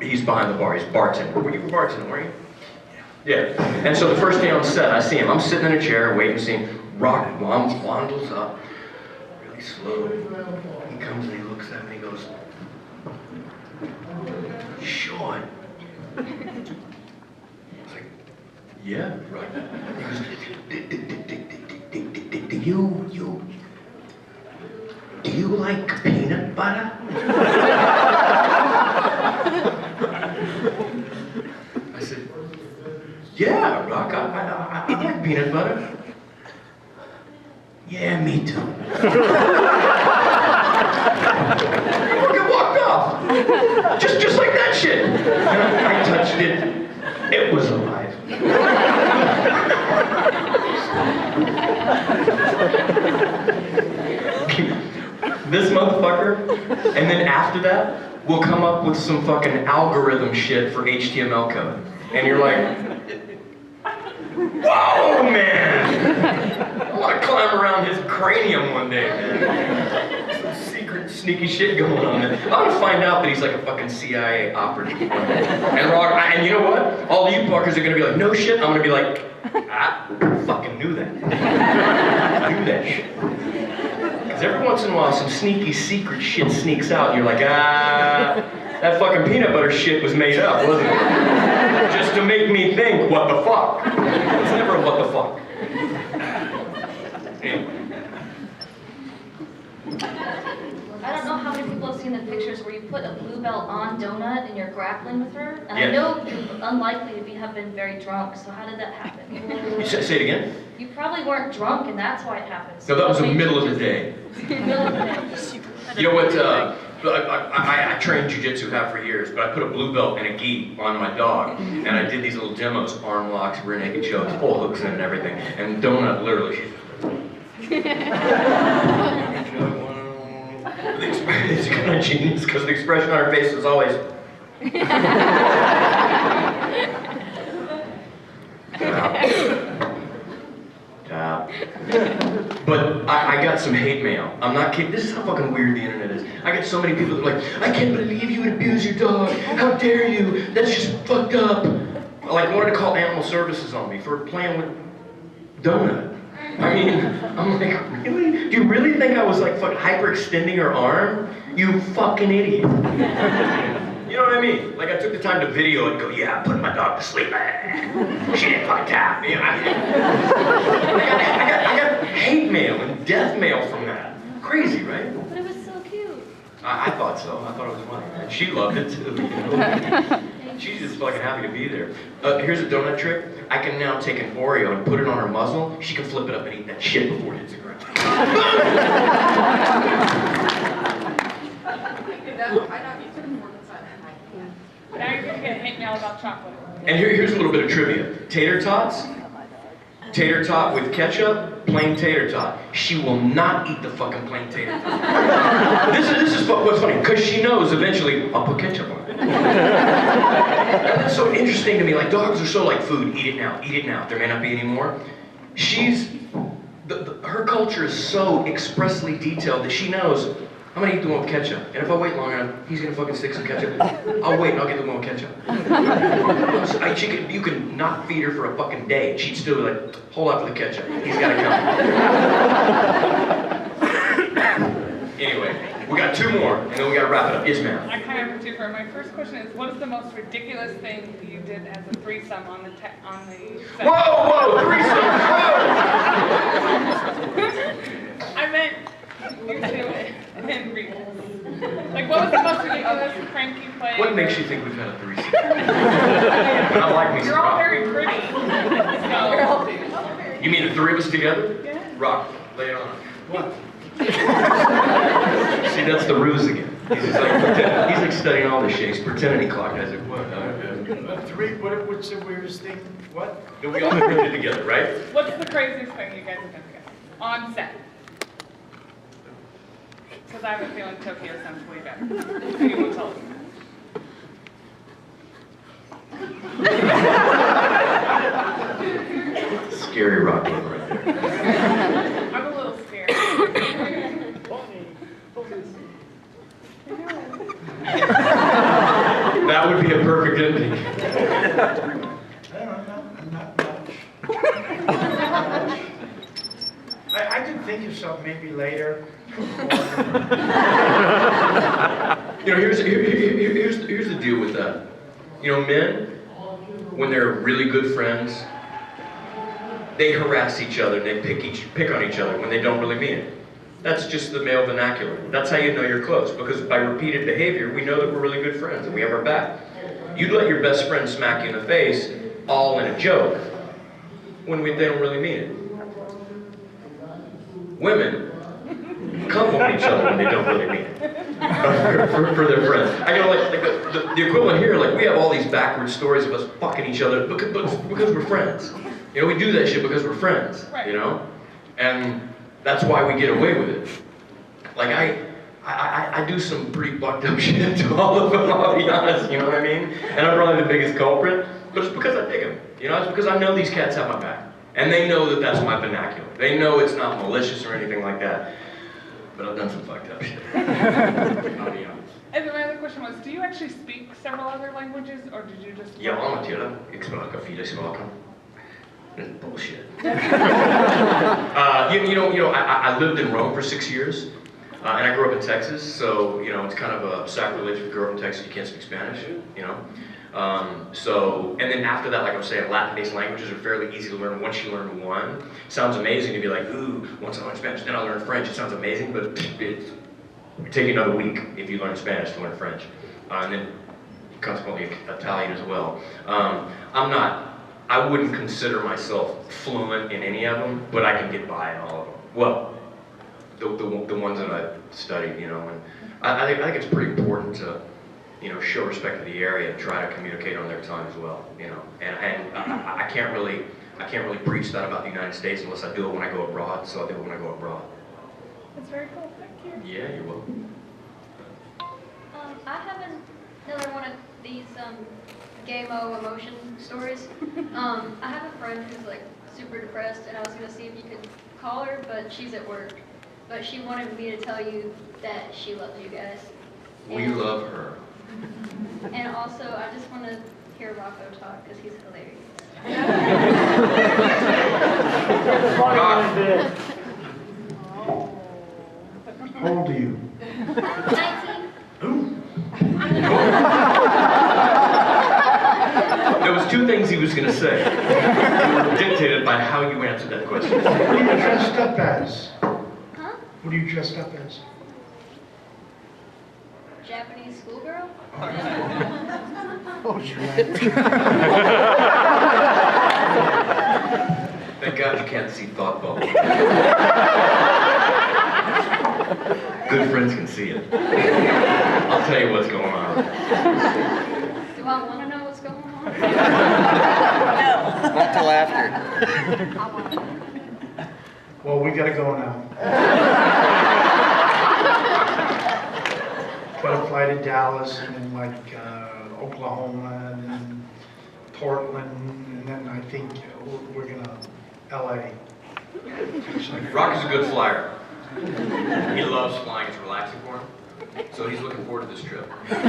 he's behind the bar, he's bartending. Were you bartending, weren't you? Yeah. And so the first day on set, I see him. I'm sitting in a chair, waiting to see him. Rock wandles up, really slow. He comes and he looks at me and he goes, Sean. I was like, yeah, right. He goes, do you like peanut butter? I said, yeah, Rock, I like peanut butter. Yeah, me too. Fucking walked off. Just like that shit. I touched it. It was alive. This motherfucker, and then after that, we'll come up with some fucking algorithm shit for HTML code. And you're like, whoa, man! I want to climb around his cranium one day, man. Some secret, sneaky shit going on there. I'm gonna find out that he's like a fucking CIA operative. And you know what? All you fuckers are gonna be like, no shit. I'm gonna be like, I fucking knew that. I knew that shit. Because every once in a while, some sneaky, secret shit sneaks out, and you're like, that fucking peanut butter shit was made up, wasn't it? Just to make me think, what the fuck? It's never what the fuck. Anyway. I don't know how many people have seen the pictures where you put a blue belt on Donut and you're grappling with her. And Yeah. I know you're unlikely to have been very drunk, so how did that happen? You say it again? You probably weren't drunk and that's why it happened. No, that was the middle of the day. Middle of the day. You know what, I trained jiu-jitsu half for years, but I put a blue belt and a gi on my dog, and I did these little demos, arm locks, rear naked chokes, full hooks in it and everything, and Donut literally, it's kind of genius, because the expression on her face was always, But I got some hate mail. I'm not kidding. This is how fucking weird the internet is. I get so many people that are like, I can't believe you would abuse your dog. How dare you? That's just fucked up. Like, wanted to call animal services on me for playing with Donut. I mean, I'm like, really? Do you really think I was like fucking hyperextending her arm? You fucking idiot. You know what I mean? Like, I took the time to video it and go, yeah, I'm putting my dog to sleep. She didn't fucking tap. You know, I got hate mail and death mail from that. Crazy, right? But it was so cute. I thought so. I thought it was funny. And she loved it too. You know? She's just fucking happy to be there. Here's a donut trick. I can now take an Oreo and put it on her muzzle. She can flip it up and eat that shit before it hits the ground. Now you're going to get hate mail about chocolate. And here's a little bit of trivia. Tater tots, tater tot with ketchup, plain tater tot. She will not eat the fucking plain tater tot. This is what's funny, because she knows eventually I'll put ketchup on it. And that's so interesting to me. Like, dogs are so like food, eat it now, eat it now. There may not be any more. Her culture is so expressly detailed that she knows I'm gonna eat the one with ketchup. And if I wait long enough, he's gonna fucking stick some ketchup. I'll wait and I'll get the one with ketchup. You can not feed her for a fucking day. She'd still be like, hold out for the ketchup. He's gotta come. Anyway, we got two more, and then we gotta wrap it up. Yes, ma'am. I kind of have two for my first question is, what is the most ridiculous thing you did as a threesome on the set? Whoa, threesome, I meant you two and then Rita. Like, what was the most ridiculous prank you played? What makes you think we've had a threesome? I like me some You're all rock. very pretty. So, You mean the three of us together? yeah. Rock, lay it on. What? See, that's the ruse again. He's like studying all this shit. He's pretending he clocked. I was like, what? Three, what's the weirdest thing? What? Then we all put it together, right? What's the craziest thing you guys have done together? On set. Because I have a feeling Tokyo sounds way better. Anyone tell me that. Scary rock right there. I'm a little scared. That would be a perfect ending. I'm not much. I did think of something maybe later. You know, here's the deal with that. You know, men, when they're really good friends, they harass each other and they pick on each other when they don't really mean it. That's just the male vernacular. That's how you know you're close, because by repeated behavior, we know that we're really good friends and we have our back. You'd let your best friend smack you in the face, all in a joke, when they don't really mean it. Women compliment each other when they don't really mean it. For their friends. I know, like the equivalent here, like we have all these backward stories of us fucking each other because we're friends. You know, we do that shit because we're friends. Right. You know, and that's why we get away with it. Like I do some pretty fucked up shit to all of them. I'll be honest. You know what I mean? And I'm probably the biggest culprit, but it's because I dig them. You know, it's because I know these cats have my back, and they know that that's my vernacular. They know it's not malicious or anything like that. But I've done some fucked up shit. I'll be honest. And then my other question was, do you actually speak several other languages, or did you just... Ja, natuurlijk. Ik spreek viele spraken. That's bullshit. I lived in Rome for 6 years, and I grew up in Texas, so, you know, it's kind of a sacrilege if you grow up in Texas, you can't speak Spanish, you know? And then after that, like I was saying, Latin-based languages are fairly easy to learn once you learn one. Sounds amazing to be like, ooh, once I learn Spanish, then I'll learn French. It sounds amazing, but it would take you another week if you learn Spanish to learn French. And then consequently Italian as well. I wouldn't consider myself fluent in any of them, but I can get by in all of them. Well, the ones that I've studied, you know, and I think it's pretty important to, you know, show respect to the area and try to communicate on their tongue as well, you know. And I can't really preach that about the United States unless I do it when I go abroad, so I do it when I go abroad. That's very cool, thank you. Yeah, you're welcome. I have another one of these gay-mo emotion stories. I have a friend who's like super depressed, and I was gonna see if you could call her, but she's at work. But she wanted me to tell you that she loves you guys. We love her. And also, I just want to hear Rocco talk because he's hilarious. How old are you? 19. Ooh. There was two things he was going to say. Dictated by how you answered that question. What are you dressed up as? Huh? What are you dressed up as? Japanese schoolgirl? Oh, shit. Thank God you can't see thought bubble. Good friends can see it. I'll tell you what's going on. Do I want to know what's going on? Not till after. I want to know. Well, we gotta go now. Got to fly to Dallas and then like Oklahoma and then Portland and then I think we're gonna LA. Rock is a good flyer. He loves flying. It's relaxing for him. So he's looking forward to this trip. Let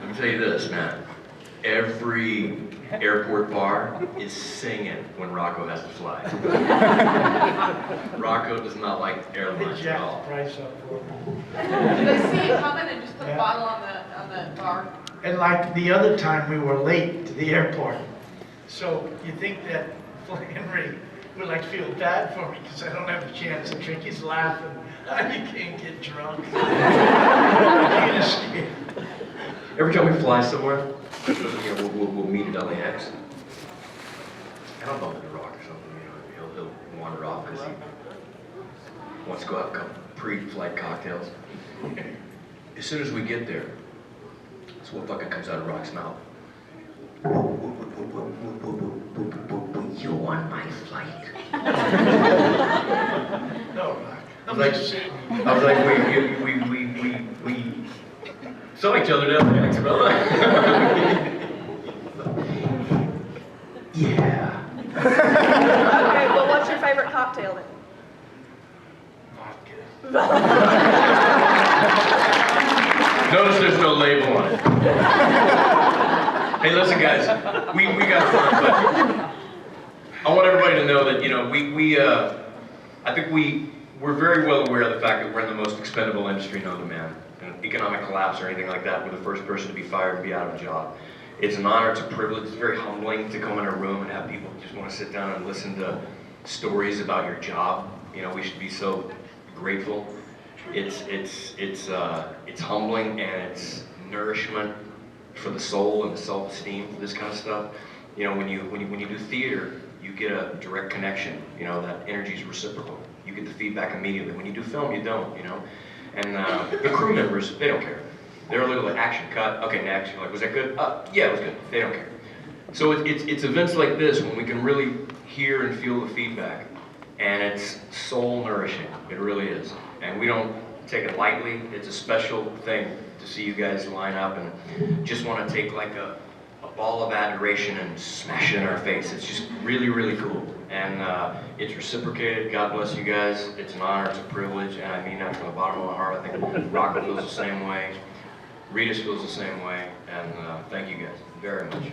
me tell you this, man. Every airport bar is singing when Rocco has to fly. Rocco does not like airlines at Jack all. the price up for me. Did they see it coming and just put Yeah. a bottle on the bar? And like the other time we were late to the airport. So you think that Henry would like feel bad for me because I don't have a chance to drink. He's laughing. You can't get drunk. You can't escape. Every time we fly somewhere, you know, we'll meet at LAX. And I'll bump into Rock or something, you know, he'll wander off because he wants to go have a couple pre-flight cocktails. As soon as we get there, that's what fucking comes out of Rock's mouth. You on my flight? No, Rock. I was like, we saw each other down the next brother. Yeah. Okay, well, what's your favorite cocktail then? Vodka. Notice there's no label on it. Hey, listen, guys, we got fun, but I want everybody to know that, you know, I think we're very well aware of the fact that we're in the most expendable industry known to man. Economic collapse or anything like that, we're the first person to be fired and be out of a job. It's an honor, it's a privilege, it's very humbling to come in a room and have people just want to sit down and listen to stories about your job. You know, we should be so grateful. It's humbling and it's nourishment for the soul and the self-esteem for this kind of stuff. You know, when you do theater, you get a direct connection. You know, that energy is reciprocal. You get the feedback immediately. When you do film, you don't. You know. And the crew members, they don't care. They're a little like, action cut, okay, next. You're like, was that good? Yeah, it was good. They don't care. So it's events like this when we can really hear and feel the feedback, and it's soul nourishing. It really is. And we don't take it lightly. It's a special thing to see you guys line up and just want to take like a ball of adoration and smash it in our face. It's just really, really cool. And it's reciprocated. God bless you guys. It's an honor, it's a privilege, and I mean that from the bottom of my heart. I think Rocco feels the same way. Rita's feels the same way. And thank you guys very much.